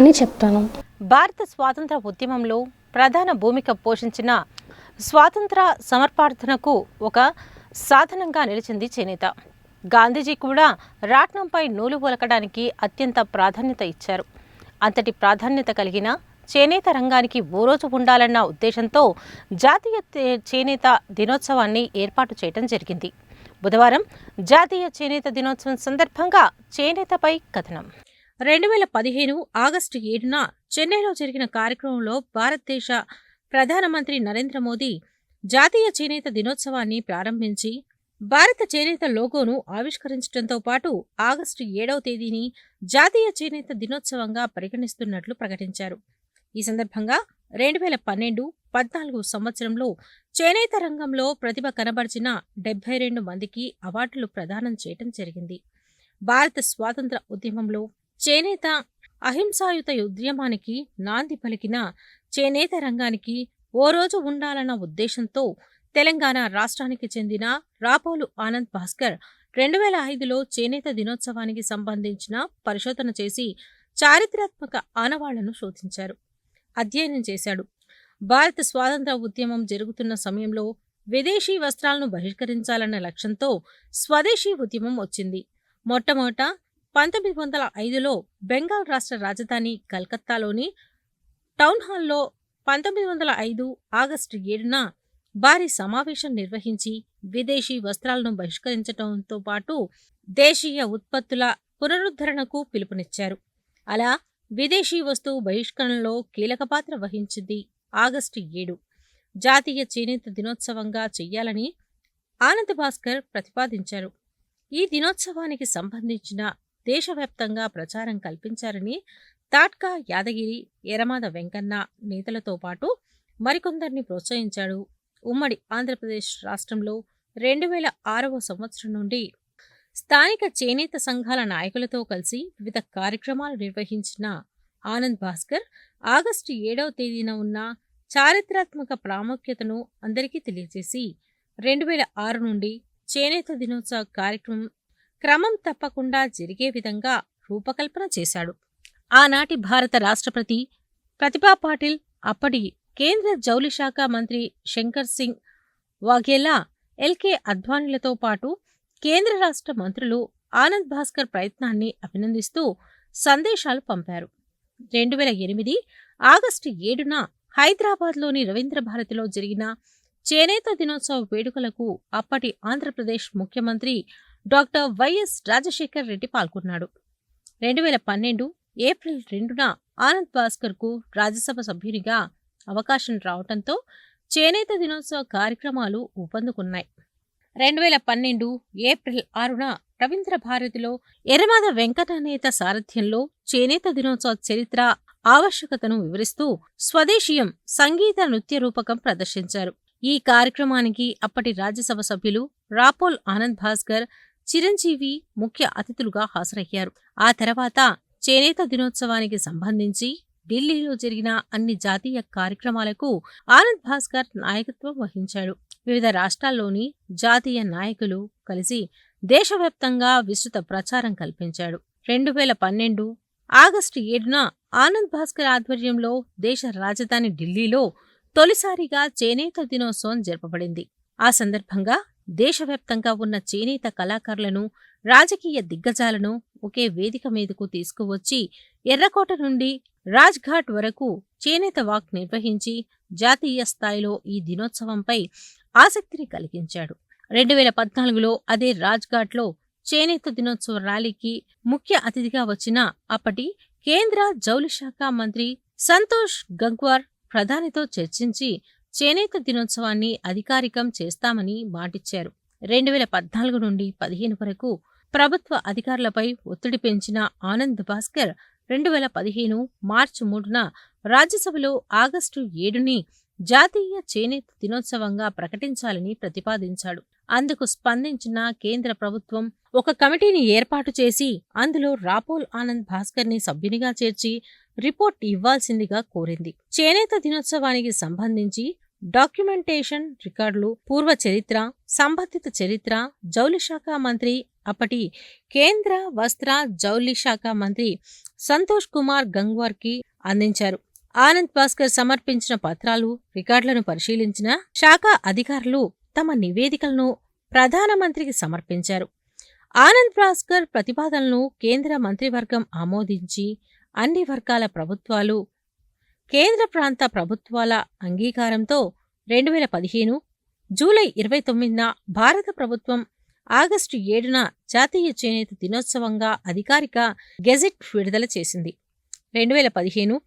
అని చెప్తాను. భారత స్వాతంత్ర ఉద్యమంలో ప్రధాన భూమిక పోషించిన స్వాతంత్ర సమర్పార్థనకు ఒక సాధనంగా నిలిచింది చేనేత. గాంధీజీ కూడా రాట్నంపై నూలు ఒలకడానికి అత్యంత ప్రాధాన్యత ఇచ్చారు. అంతటి ప్రాధాన్యత కలిగిన చేనేత రంగానికి ఓ రోజు ఉండాలన్న ఉద్దేశంతో జాతీయ చేనేత దినోత్సవాన్ని ఏర్పాటు చేయడం జరిగింది. బుధవారం జాతీయ చేనేత దినోత్సవం సందర్భంగా చేనేతపై కథనం. 2015 ఆగస్టు 7న చెన్నైలో జరిగిన కార్యక్రమంలో భారతదేశ ప్రధానమంత్రి నరేంద్ర మోదీ జాతీయ చేనేత దినోత్సవాన్ని ప్రారంభించి భారత చేనేత లోగోను ఆవిష్కరించడంతో పాటు ఆగస్టు 7వ తేదీని జాతీయ చేనేత దినోత్సవంగా పరిగణిస్తున్నట్లు ప్రకటించారు. ఈ సందర్భంగా 2012-14 సంవత్సరంలో చేనేత రంగంలో ప్రతిభ కనబర్చిన 72 మందికి అవార్డులు ప్రదానం చేయడం జరిగింది. భారత స్వాతంత్ర ఉద్యమంలో చేనేత అహింసాయుత ఉద్యమానికి నాంది పలికిన చేనేత రంగానికి ఓ రోజు ఉండాలన్న ఉద్దేశంతో తెలంగాణ రాష్ట్రానికి చెందిన రాపోలు ఆనంద్ భాస్కర్ 2005లో చేనేత దినోత్సవానికి సంబంధించిన పరిశోధన చేసి చారిత్రాత్మక ఆనవాళ్లను శోధించారు, అధ్యయనం చేశాడు. భారత స్వాతంత్ర ఉద్యమం జరుగుతున్న సమయంలో విదేశీ వస్త్రాలను బహిష్కరించాలన్న లక్ష్యంతో స్వదేశీ ఉద్యమం వచ్చింది. మొట్టమొదట 1905లో బెంగాల్ రాష్ట్ర రాజధాని కలకత్తాలోని టౌన్ హాల్లో 1905 ఆగస్టు 7న భారీ సమావేశం నిర్వహించి విదేశీ వస్త్రాలను బహిష్కరించడంతో పాటు దేశీయ ఉత్పత్తుల పునరుద్ధరణకు పిలుపునిచ్చారు. అలా విదేశీ వస్తువు బహిష్కరణలో కీలక పాత్ర వహించింది ఆగస్టు 7 జాతీయ చేనేత దినోత్సవంగా చెయ్యాలని ఆనంద్ భాస్కర్ ప్రతిపాదించారు. ఈ దినోత్సవానికి సంబంధించిన దేశవ్యాప్తంగా ప్రచారం కల్పించారని తాట్కా యాదగిరి, ఎరమాద వెంకన్న నేతలతో పాటు మరికొందరిని ప్రోత్సహించాడు. ఉమ్మడి ఆంధ్రప్రదేశ్ రాష్ట్రంలో 2006వ సంవత్సరం నుండి స్థానిక చేనేత సంఘాల నాయకులతో కలిసి వివిధ కార్యక్రమాలు నిర్వహించిన ఆనంద్ భాస్కర్ ఆగస్టు 7వ తేదీన ఉన్న చారిత్రాత్మక ప్రాముఖ్యతను అందరికీ తెలియజేసి 2006 నుండి చేనేత దినోత్సవ కార్యక్రమం క్రమం తప్పకుండా జరిగే విధంగా రూపకల్పన చేశాడు. ఆనాటి భారత రాష్ట్రపతి ప్రతిభా పాటిల్, అప్పటి కేంద్ర జౌళి శాఖ మంత్రి శంకర్ సింగ్ వాఘేలా, ఎల్కే అద్వానీలతో పాటు కేంద్ర రాష్ట్ర మంత్రులు ఆనంద్ భాస్కర్ ప్రయత్నాన్ని అభినందిస్తూ సందేశాలు పంపారు. 2008 ఆగస్టు 7న హైదరాబాద్లోని రవీంద్ర భారతిలో జరిగిన చేనేత దినోత్సవ వేడుకలకు అప్పటి ఆంధ్రప్రదేశ్ ముఖ్యమంత్రి డాక్టర్ వైఎస్ రాజశేఖర్ రెడ్డి పాల్గొన్నాడు. 2012 ఏప్రిల్ 2న ఆనంద్ భాస్కర్కు రాజ్యసభ సభ్యునిగా అవకాశం రావడంతో చేనేత దినోత్సవ కార్యక్రమాలు ఊపందుకున్నాయి. 2012 ఏప్రిల్ 6న రవీంద్ర భారతిలో ఎర్రమాద వెంకట నేత సారథ్యంలో చేనేత దినోత్సవ చరిత్ర, ఆవశ్యకతను వివరిస్తూ స్వదేశీయం సంగీత నృత్య రూపకం ప్రదర్శించారు. ఈ కార్యక్రమానికి అప్పటి రాజ్యసభ సభ్యులు రాపోల్ ఆనంద్ భాస్కర్, చిరంజీవి ముఖ్య అతిథులుగా హాజరయ్యారు. ఆ తర్వాత చేనేత దినోత్సవానికి సంబంధించి ఢిల్లీలో జరిగిన అన్ని జాతీయ కార్యక్రమాలకు ఆనంద్ భాస్కర్ నాయకత్వం వహించాడు. వివిధ రాష్ట్రాల్లోని జాతీయ నాయకులు కలిసి దేశవ్యాప్తంగా విస్తృత ప్రచారం కల్పించాడు. 2012 ఆగస్టు 7న ఆనంద్ భాస్కర్ ఆధ్వర్యంలో దేశ రాజధాని ఢిల్లీలో తొలిసారిగా చేనేత దినోత్సవం జరపబడింది. ఆ సందర్భంగా దేశవ్యాప్తంగా ఉన్న చేనేత కళాకారులను, రాజకీయ దిగ్గజాలను ఒకే వేదిక మీదకు తీసుకువచ్చి ఎర్రకోట నుండి రాజ్ఘాట్ వరకు చేనేత వాక్ నిర్వహించి జాతీయ స్థాయిలో ఈ దినోత్సవంపై ఆసక్తిని కలిగించాడు. 2014లో అదే రాజ్ఘాట్లో చేనేత దినోత్సవ ర్యాలీకి ముఖ్య అతిథిగా వచ్చిన అప్పటి కేంద్ర జౌళి శాఖ మంత్రి సంతోష్ గంగ్వార్ ప్రధానితో చర్చించి చేనేత దినోత్సవాన్ని అధికారికం చేస్తామని మాటిచ్చారు. 2014 నుండి 15 వరకు ప్రభుత్వ అధికారులపై ఒత్తిడి పెంచిన ఆనంద్ భాస్కర్ 2015 మార్చి 3న రాజ్యసభలో ఆగస్టు 7ని జాతీయ చేనేత దినోత్సవంగా ప్రకటించాలని ప్రతిపాదించాడు. అందుకు స్పందించిన కేంద్ర ప్రభుత్వం ఒక కమిటీని ఏర్పాటు చేసి అందులో రాపోల్ ఆనంద్ భాస్కర్ని సభ్యునిగా చేర్చి రిపోర్ట్ ఇవ్వాల్సిందిగా కోరింది. చేనేత దినోత్సవానికి సంబంధించి డాక్యుమెంటేషన్ రికార్డులు, పూర్వ చరిత్ర, సంబంధిత చరిత్ర జౌళి శాఖ మంత్రి, అప్పటి కేంద్ర వస్త్ర జౌళి శాఖ మంత్రి సంతోష్ కుమార్ గంగ్వార్కి అందించారు. ఆనంద్ భాస్కర్ సమర్పించిన పత్రాలు, రికార్డులను పరిశీలించిన శాఖ అధికారులు తమ నివేదికలను ప్రధానమంత్రికి సమర్పించారు. ఆనంద్ భాస్కర్ ప్రతిపాదనలను కేంద్ర మంత్రివర్గం ఆమోదించి అన్ని వర్గాల ప్రభుత్వాలు, కేంద్ర ప్రాంత ప్రభుత్వాల అంగీకారంతో 2015 జూలై 29న భారత ప్రభుత్వం ఆగస్టు 7న జాతీయ చేనేత దినోత్సవంగా అధికారిక గెజెట్ విడుదల చేసింది. 2015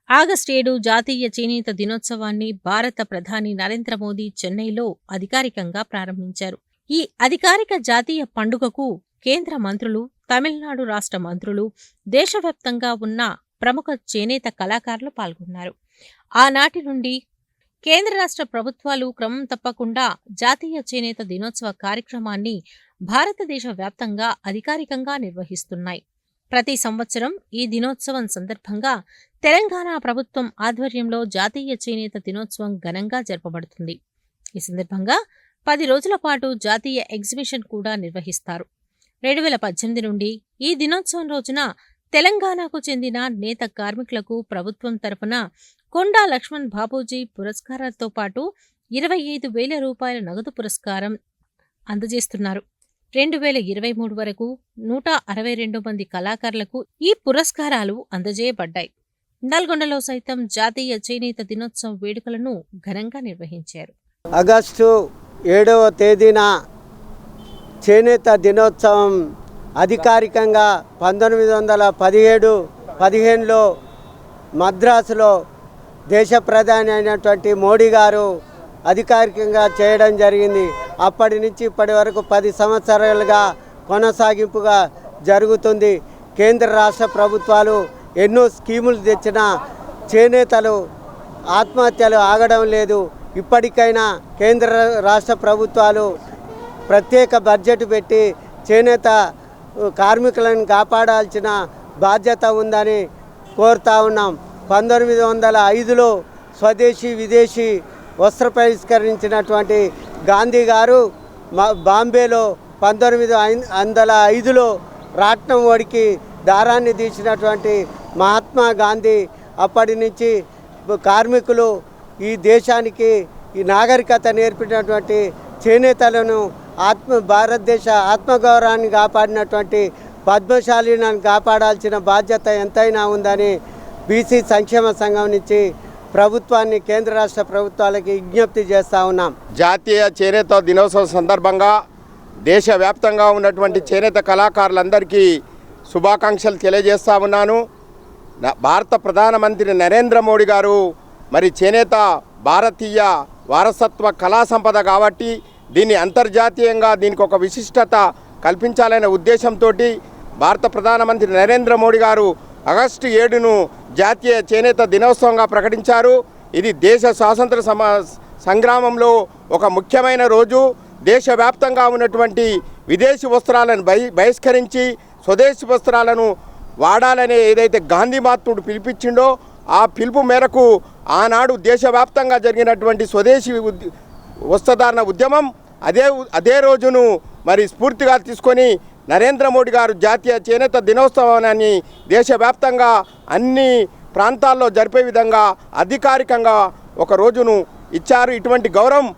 ఆగస్టు 7 జాతీయ చేనేత దినోత్సవాన్ని భారత ప్రధాని నరేంద్ర మోదీ చెన్నైలో అధికారికంగా ప్రారంభించారు. ఈ అధికారిక జాతీయ పండుగకు కేంద్ర మంత్రులు, తమిళనాడు రాష్ట్ర మంత్రులు, దేశవ్యాప్తంగా ఉన్న ప్రముఖ చేనేత కళాకారులు పాల్గొన్నారు. ఆనాటి నుండి కేంద్ర రాష్ట్ర ప్రభుత్వాలు క్రమం తప్పకుండా జాతీయ చేనేత దినోత్సవ కార్యక్రమాన్ని భారతదేశ వ్యాప్తంగా అధికారికంగా నిర్వహిస్తున్నాయి. ప్రతి సంవత్సరం ఈ దినోత్సవం సందర్భంగా తెలంగాణ ప్రభుత్వం ఆధ్వర్యంలో జాతీయ చేనేత దినోత్సవం ఘనంగా జరపబడుతుంది. ఈ సందర్భంగా 10 రోజుల పాటు జాతీయ ఎగ్జిబిషన్ కూడా నిర్వహిస్తారు. 2018 నుండి ఈ దినోత్సవం రోజున తెలంగాణకు చెందిన నేత కార్మికులకు ప్రభుత్వం తరఫున కొండా లక్ష్మణ్ బాబూజీ పురస్కారాలతో పాటు 25,000 రూపాయల నగదు పురస్కారం అందజేస్తున్నారు. 2023 వరకు 162 మంది కళాకారులకు ఈ పురస్కారాలు అందజేయబడ్డాయి. నల్గొండలో సైతం జాతీయ చేనేత దినోత్సవం వేడుకలను ఘనంగా నిర్వహించారు. ఆగస్టు 7వ తేదీన చేనేత దినోత్సవం అధికారికంగా 1915లో మద్రాసులో దేశ ప్రధాని అయినటువంటి మోడీ గారు అధికారికంగా చేయడం జరిగింది. అప్పటి నుంచి ఇప్పటి వరకు 10 సంవత్సరాలుగా కొనసాగింపుగా జరుగుతుంది. కేంద్ర రాష్ట్ర ప్రభుత్వాలు ఎన్నో స్కీములు తెచ్చినా చేనేతలు ఆత్మహత్యలు ఆగడం లేదు. ఇప్పటికైనా కేంద్ర రాష్ట్ర ప్రభుత్వాలు ప్రత్యేక బడ్జెట్ పెట్టి చేనేత కార్మికులను కాపాడాల్సిన బాధ్యత ఉందని కోరుతా ఉన్నాం. 1905లో స్వదేశీ విదేశీ వస్త్ర పరిష్కరించినటువంటి గాంధీ గారు బాంబేలో 1905లో రాట్నం ఒడికి దారాన్ని తీసినటువంటి మహాత్మా గాంధీ అప్పటి నుంచి కార్మికులు ఈ దేశానికి ఈ నాగరికత నేర్పినటువంటి చేనేతలను భారతదేశ ఆత్మగౌరవాన్ని కాపాడినటువంటి పద్మశాలిని కాపాడాల్సిన బాధ్యత ఎంతైనా ఉందని బీసీ సంక్షేమ సంఘం నుంచి ప్రభుత్వాన్ని, కేంద్ర రాష్ట్ర ప్రభుత్వాలకి విజ్ఞప్తి చేస్తూ ఉన్నాం. జాతీయ చేనేత దినోత్సవం సందర్భంగా దేశవ్యాప్తంగా ఉన్నటువంటి చేనేత కళాకారులందరికీ శుభాకాంక్షలు తెలియజేస్తూ ఉన్నాను. భారత ప్రధానమంత్రి నరేంద్ర మోడీ గారు మరి చేనేత భారతీయ వారసత్వ కళా సంపద కాబట్టి దీన్ని అంతర్జాతీయంగా దీనికి ఒక విశిష్టత కల్పించాలనే ఉద్దేశంతో భారత ప్రధానమంత్రి నరేంద్ర మోడీ గారు ఆగస్టు 7ను జాతీయ చేనేత దినోత్సవంగా ప్రకటించారు. ఇది దేశ స్వాతంత్ర సంగ్రామంలో ఒక ముఖ్యమైన రోజు. దేశవ్యాప్తంగా ఉన్నటువంటి విదేశీ వస్త్రాలను బహిష్కరించి స్వదేశీ వస్త్రాలను వాడాలనే ఏదైతే గాంధీ మహాత్ముడు పిలిపించిండో ఆ పిలుపు మేరకు ఆనాడు దేశవ్యాప్తంగా జరిగినటువంటి స్వదేశీ వస్త్రధారణ ఉద్యమం అదే రోజును మరి స్ఫూర్తిగా తీసుకొని నరేంద్ర మోడీ గారు జాతీయ చేనేత దినోత్సవాన్ని దేశవ్యాప్తంగా అన్ని ప్రాంతాల్లో జరిపే విధంగా అధికారికంగా ఒక రోజును ఇచ్చారు. ఇటువంటి గౌరవం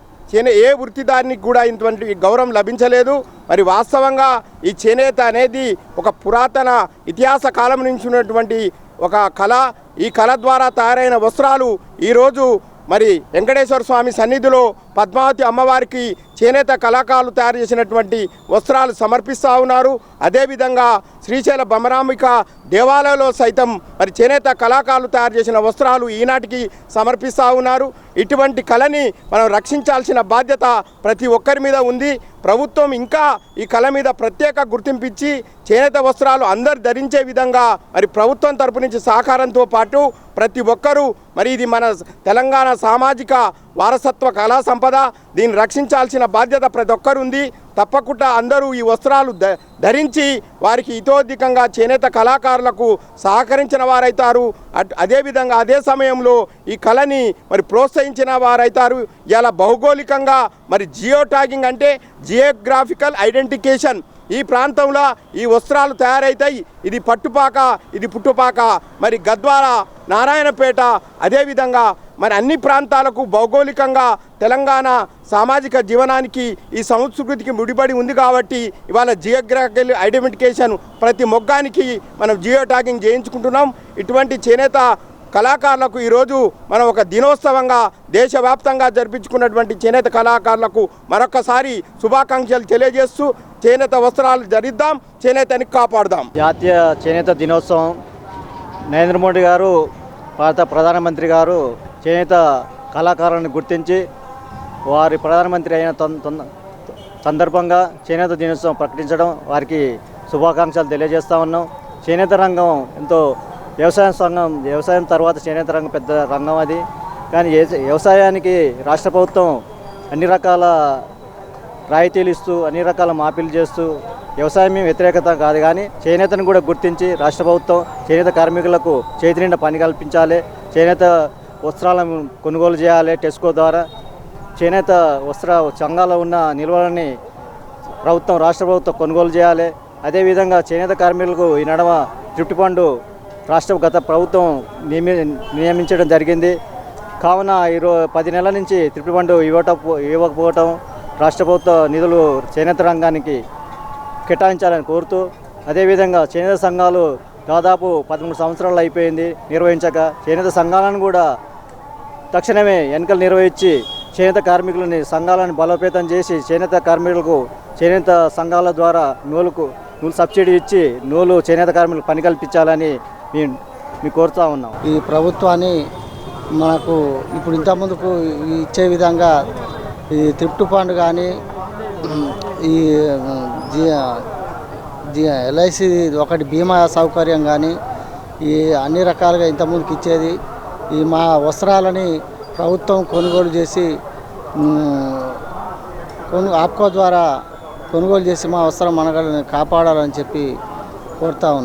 ఏ వృత్తిదారునికి కూడా ఇటువంటి గౌరవం లభించలేదు. మరి వాస్తవంగా ఈ చేనేత అనేది ఒక పురాతన ఇతిహాస కాలం నుంచి ఉన్నటువంటి ఒక కళ. ఈ కళ ద్వారా తయారైన వస్త్రాలు ఈరోజు మరి వెంకటేశ్వర స్వామి సన్నిధిలో పద్మావతి అమ్మవారికి చేనేత కళాకారులు తయారు చేసినటువంటి వస్త్రాలు సమర్పిస్తూ ఉన్నారు. అదేవిధంగా శ్రీశైల బమరాంబిక దేవాలయంలో సైతం మరి చేనేత కళాకారులు తయారు చేసిన వస్త్రాలు ఈనాటికి సమర్పిస్తూ ఉన్నారు. ఇటువంటి కళని మనం రక్షించాల్సిన బాధ్యత ప్రతి ఒక్కరి మీద ఉంది. ప్రభుత్వం ఇంకా ఈ కళ మీద ప్రత్యేక గుర్తింపిచ్చి చేనేత వస్త్రాలు అందరు ధరించే విధంగా మరి ప్రభుత్వం తరపు నుంచి సహకారంతో పాటు ప్రతి ఒక్కరూ మరి ఇది మన తెలంగాణ సామాజిక వారసత్వ కళా సంపద, దీన్ని రక్షించాల్సిన బాధ్యత ప్రతి ఒక్కరు ఉంది. తప్పకుండా అందరూ ఈ వస్త్రాలు ధరించి వారికి ఇతోధికంగా చేనేత కళాకారులకు సహకరించిన వారైతారు. అదేవిధంగా అదే సమయంలో ఈ కళని మరి ప్రోత్సహించిన వారైతారు. ఇలా భౌగోళికంగా మరి జియో ట్యాగింగ్ అంటే జియోగ్రాఫికల్ ఐడెంటిఫికేషన్, ఈ ప్రాంతంలో ఈ వస్త్రాలు తయారవుతాయి. ఇది పట్టుపాక, ఇది పుట్టుపాక, మరి గద్వాల, నారాయణపేట, అదేవిధంగా మరి అన్ని ప్రాంతాలకు భౌగోళికంగా తెలంగాణ సామాజిక జీవనానికి ఈ సంస్కృతికి ముడిపడి ఉంది. కాబట్టి ఇవాళ జియోగ్రాఫికల్ ఐడెంటిఫికేషన్ ప్రతి మొగ్గానికి మనం జియో ట్యాగింగ్ చేయించుకుంటున్నాం. ఇటువంటి చేనేత కళాకారులకు ఈరోజు మనం ఒక దినోత్సవంగా దేశవ్యాప్తంగా జరిపించుకున్నటువంటి చేనేత కళాకారులకు మరొకసారి శుభాకాంక్షలు తెలియజేస్తూ చేనేత వస్త్రాలు ధరిద్దాం, చేనేతని కాపాడుదాం. జాతీయ చేనేత దినోత్సవం నరేంద్ర మోడీ గారు, భారత ప్రధానమంత్రి గారు చేనేత కళాకారులను గుర్తించి వారి ప్రధానమంత్రి అయిన సందర్భంగా చేనేత దినోత్సవం ప్రకటించడం వారికి శుభాకాంక్షలు తెలియజేస్తూ ఉన్నాం. చేనేత రంగం ఎంతో వ్యవసాయం తర్వాత చేనేత రంగం పెద్ద రంగం అది. కానీ వ్యవసాయానికి రాష్ట్ర ప్రభుత్వం అన్ని రకాల రాయితీలు ఇస్తూ అన్ని రకాల మాఫీలు చేస్తూ వ్యవసాయం వ్యతిరేకత కాదు, కానీ చేనేతను కూడా గుర్తించి రాష్ట్ర ప్రభుత్వం చేనేత కార్మికులకు చేతి నిండా పని కల్పించాలి, చేనేత వస్త్రాలను కొనుగోలు చేయాలి. టెస్కో ద్వారా చేనేత వస్త్ర సంఘాల్లో ఉన్న నిల్వలని రాష్ట్ర ప్రభుత్వం కొనుగోలు చేయాలి. అదేవిధంగా చేనేత కార్మికులకు ఈ నడమ త్రిప్టి ఫండ్ గత ప్రభుత్వం నియమించడం జరిగింది. కావున 10 నెలల నుంచి త్రిప్టి ఫండ్ ఇవ్వకపోవటం, రాష్ట్ర ప్రభుత్వ నిధులు చేనేత రంగానికి కేటాయించాలని కోరుతూ, అదేవిధంగా చేనేత సంఘాలు దాదాపు 13 సంవత్సరాలు అయిపోయింది నిర్వహించక. చేనేత సంఘాలను కూడా తక్షణమే ఎన్నికలు నిర్వహించి చేనేత కార్మికులని సంఘాలను బలోపేతం చేసి చేనేత కార్మికులకు చేనేత సంఘాల ద్వారా నూలు సబ్సిడీ ఇచ్చి చేనేత కార్మికులకు పని కల్పించాలని మేము కోరుతూ ఉన్నాం. ఈ ప్రభుత్వాన్ని మనకు ఇప్పుడు ఇంతకుముందుకు ఇచ్చే విధంగా ఈ త్రిప్టి ఫండ్ కానీ ఈ ఎల్ఐసి ఒకటి బీమా సౌకర్యం కానీ ఈ అన్ని రకాలుగా ఇంతకుముందుకు ఇచ్చేది. ఈ మా వస్త్రాలని ప్రభుత్వం కొనుగోలు చేసి ఆప్కో ద్వారా కొనుగోలు చేసి మా వస్త్రం మనగడని కాపాడాలని చెప్పి కోరుతా ఉన్నాం.